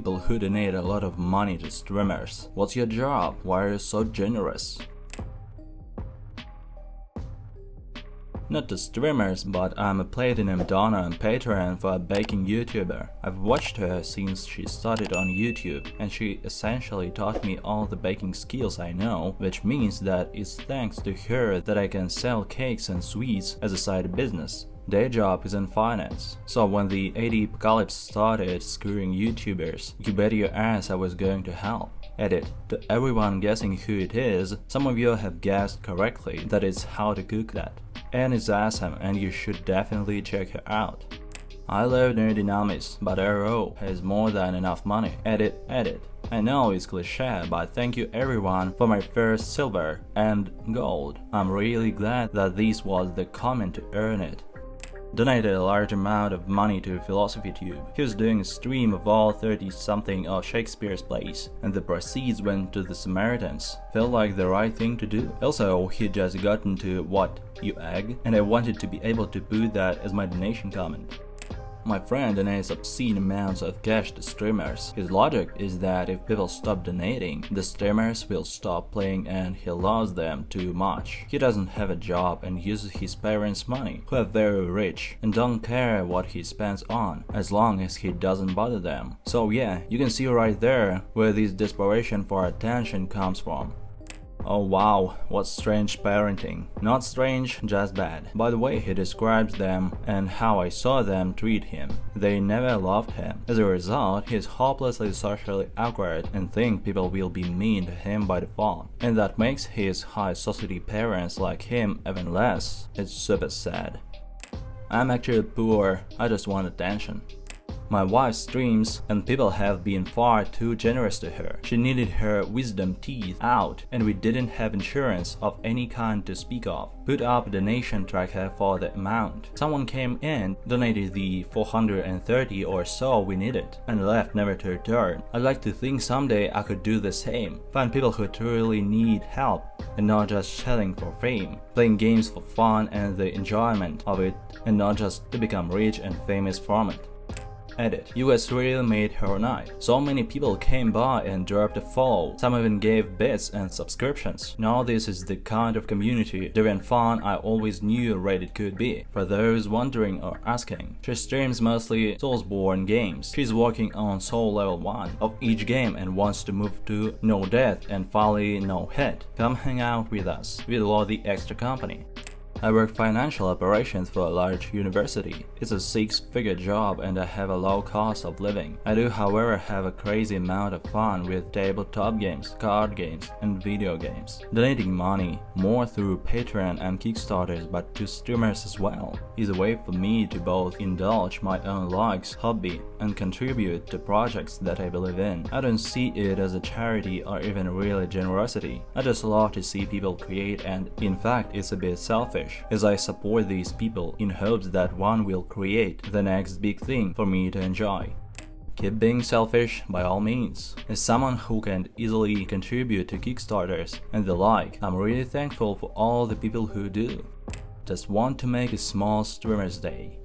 people who donate a lot of money to streamers. What's your job? Why are you so generous? Not to streamers, but I'm a platinum donor on Patreon for a baking YouTuber. I've watched her since she started on YouTube, and she essentially taught me all the baking skills I know, which means that it's thanks to her that I can sell cakes and sweets as a side business. Day job is in finance, so when the AD apocalypse started screwing YouTubers, you bet your ass I was going to help. Edit. To everyone guessing who it is, some of you have guessed correctly that it's How to Cook That. And it's awesome, and you should definitely check her out. I love Nerdynomics, but RO has more than enough money. Edit. I know it's cliché, but thank you everyone for my first silver and gold. I'm really glad that this was the comment to earn it. Donated a large amount of money to PhilosophyTube. He was doing a stream of all 30-something of Shakespeare's plays, and the proceeds went to the Samaritans. Felt like the right thing to do. Also, he just got into What, You Egg? And I wanted to be able to put that as my donation comment. My friend donates obscene amounts of cash to streamers. His logic is that if people stop donating, the streamers will stop playing and he loves them too much. He doesn't have a job and uses his parents' money, who are very rich, and don't care what he spends on, as long as he doesn't bother them. So yeah, you can see right there where this desperation for attention comes from. Oh wow, what strange parenting. Not strange, just bad. By the way he describes them and how I saw them treat him. They never loved him. As a result, he is hopelessly socially awkward and think people will be mean to him by default. And that makes his high society parents like him even less. It's super sad. I'm actually poor, I just want attention. My wife streams, and people have been far too generous to her. She needed her wisdom teeth out, and we didn't have insurance of any kind to speak of. Put up a donation tracker for the amount. Someone came in, donated the 430 or so we needed, and left never to return. I'd like to think someday I could do the same. Find people who truly need help, and not just selling for fame. Playing games for fun and the enjoyment of it, and not just to become rich and famous from it. Edit. You guys really made her night. So many people came by and dropped a follow. Some even gave bits and subscriptions. Now this is the kind of community driven fun I always knew Reddit could be. For those wondering or asking, she streams mostly Soulsborne games. She's working on Soul level 1 of each game and wants to move to no death and finally no hit. Come hang out with us. We'll love the extra company. I work financial operations for a large university. It's a 6-figure job and I have a low cost of living. I do however have a crazy amount of fun with tabletop games, card games, and video games. Donating money, more through Patreon and Kickstarters but to streamers as well, is a way for me to both indulge my own likes, hobby, and contribute to projects that I believe in. I don't see it as a charity or even really generosity. I just love to see people create, and in fact it's a bit selfish, as I support these people in hopes that one will create the next big thing for me to enjoy. Keep being selfish by all means. As someone who can easily contribute to Kickstarters and the like, I'm really thankful for all the people who do. Just want to make a small streamer's day.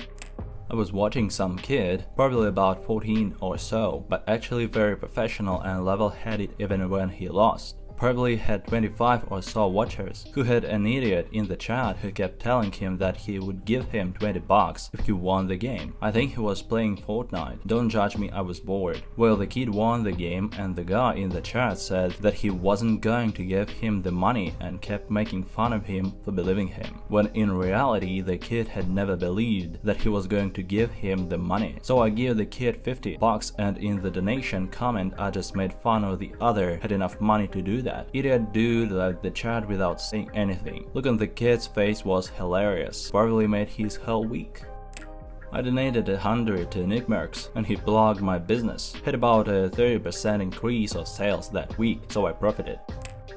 I was watching some kid, probably about 14 or so, but actually very professional and level-headed even when he lost. Probably had 25 or so watchers, who had an idiot in the chat who kept telling him that he would give him 20 bucks if he won the game. I think he was playing Fortnite. Don't judge me, I was bored. Well, the kid won the game and the guy in the chat said that he wasn't going to give him the money and kept making fun of him for believing him, when in reality the kid had never believed that he was going to give him the money. So I gave the kid 50 bucks and in the donation comment I just made fun of the other had enough money to do that. Idiot dude left the chat without saying anything. Look on the kid's face was hilarious. Probably made his whole week. I donated 100 to Nickmercs and he blogged my business. Had about a 30% increase of sales that week, so I profited.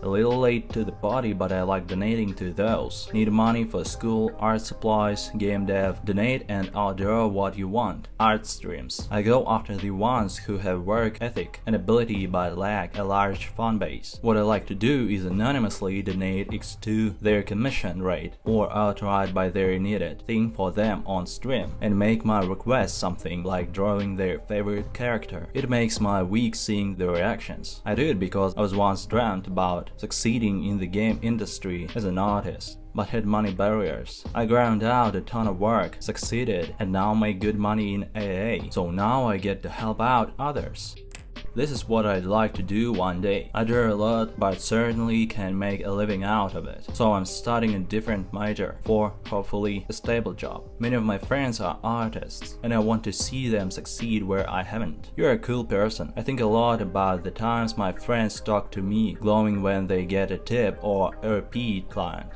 A little late to the party, but I like donating to those. Need money for school, art supplies, game dev, donate and I'll draw what you want. Art streams. I go after the ones who have work ethic and ability but lack a large fan base. What I like to do is anonymously donate X to their commission rate or outright buy their needed thing for them on stream and make my request something like drawing their favorite character. It makes my week seeing the reactions. I do it because I was once dreamt about succeeding in the game industry as an artist, but had money barriers. I ground out a ton of work, succeeded, and now make good money in AA, so now I get to help out others. This is what I'd like to do one day. I draw a lot, but certainly can make a living out of it. So I'm starting a different major for, hopefully, a stable job. Many of my friends are artists, and I want to see them succeed where I haven't. You're a cool person. I think a lot about the times my friends talk to me, glowing when they get a tip or a repeat client.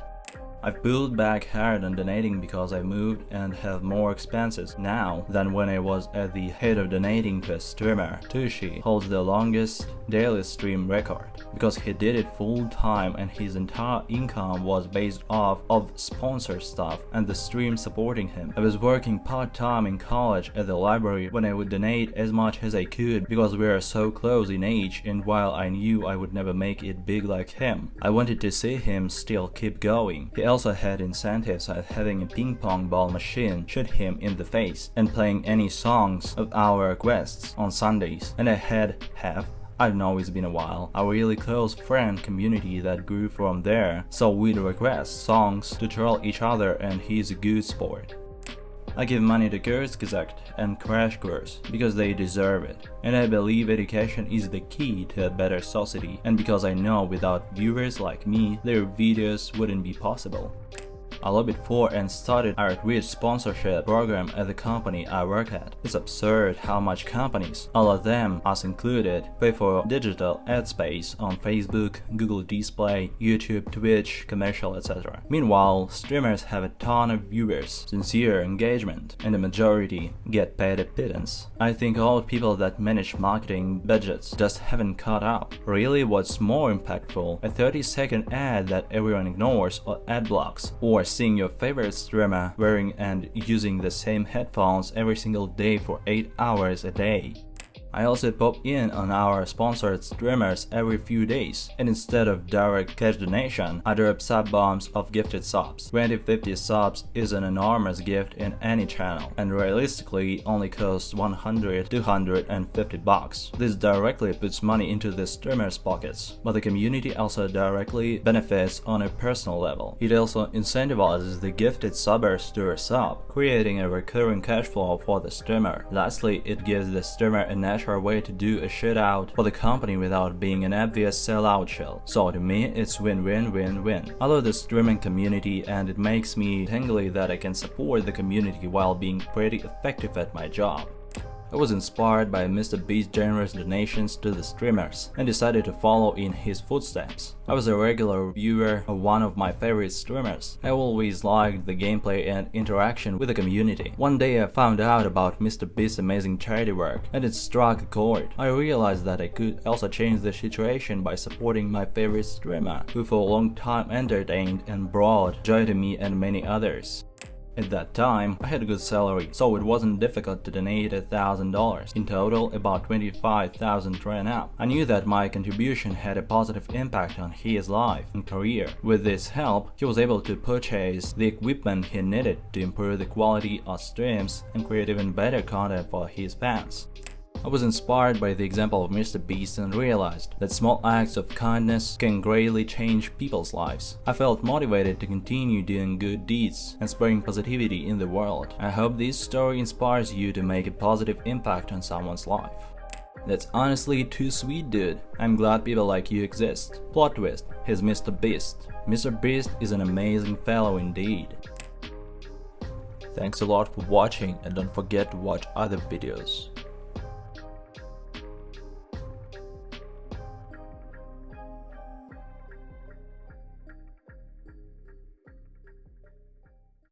I've pulled back hard on donating because I moved and have more expenses now than when I was at the head of donating to a streamer. Tushi holds the longest daily stream record because he did it full time and his entire income was based off of sponsor stuff and the stream supporting him. I was working part-time in college at the library when I would donate as much as I could because we are so close in age, and while I knew I would never make it big like him, I wanted to see him still keep going. He also had incentives at having a ping pong ball machine shoot him in the face and playing any songs of our requests on Sundays, and I I know it's been a while, a really close friend community that grew from there, so we'd request songs to troll each other and he's a good sport. I give money to Kurzgesagt and Crash Course because they deserve it, and I believe education is the key to a better society, and because I know without viewers like me, their videos wouldn't be possible. I lobbied for and started our Twitch sponsorship program at the company I work at. It's absurd how much companies, all of them, us included, pay for digital ad space on Facebook, Google Display, YouTube, Twitch, commercial, etc. Meanwhile, streamers have a ton of viewers, sincere engagement, and the majority get paid a pittance. I think all people that manage marketing budgets just haven't caught up. Really, what's more impactful? A 30-second ad that everyone ignores or ad blocks, or seeing your favorite streamer wearing and using the same headphones every single day for 8 hours a day. I also pop in on our sponsored streamers every few days, and instead of direct cash donation, I drop sub bombs of gifted subs. 20-50 subs is an enormous gift in any channel, and realistically only costs $100-250. This directly puts money into the streamers' pockets, but the community also directly benefits on a personal level. It also incentivizes the gifted subbers to resub, creating a recurring cash flow for the streamer. Lastly, it gives the streamer a natural way to do a shit out for the company without being an obvious sellout shell. So to me, it's win-win-win-win. I love the streaming community and it makes me tingly that I can support the community while being pretty effective at my job. I was inspired by MrBeast's generous donations to the streamers and decided to follow in his footsteps. I was a regular viewer of one of my favorite streamers. I always liked the gameplay and interaction with the community. One day I found out about MrBeast's amazing charity work and it struck a chord. I realized that I could also change the situation by supporting my favorite streamer, who for a long time entertained and brought joy to me and many others. At that time, I had a good salary, so it wasn't difficult to donate $1,000. In total, about 25,000 ran up. I knew that my contribution had a positive impact on his life and career. With this help, he was able to purchase the equipment he needed to improve the quality of streams and create even better content for his fans. I was inspired by the example of MrBeast and realized that small acts of kindness can greatly change people's lives. I felt motivated to continue doing good deeds and spreading positivity in the world. I hope this story inspires you to make a positive impact on someone's life. That's honestly too sweet, dude. I'm glad people like you exist. Plot twist, he's MrBeast. MrBeast is an amazing fellow indeed. Thanks a lot for watching and don't forget to watch other videos.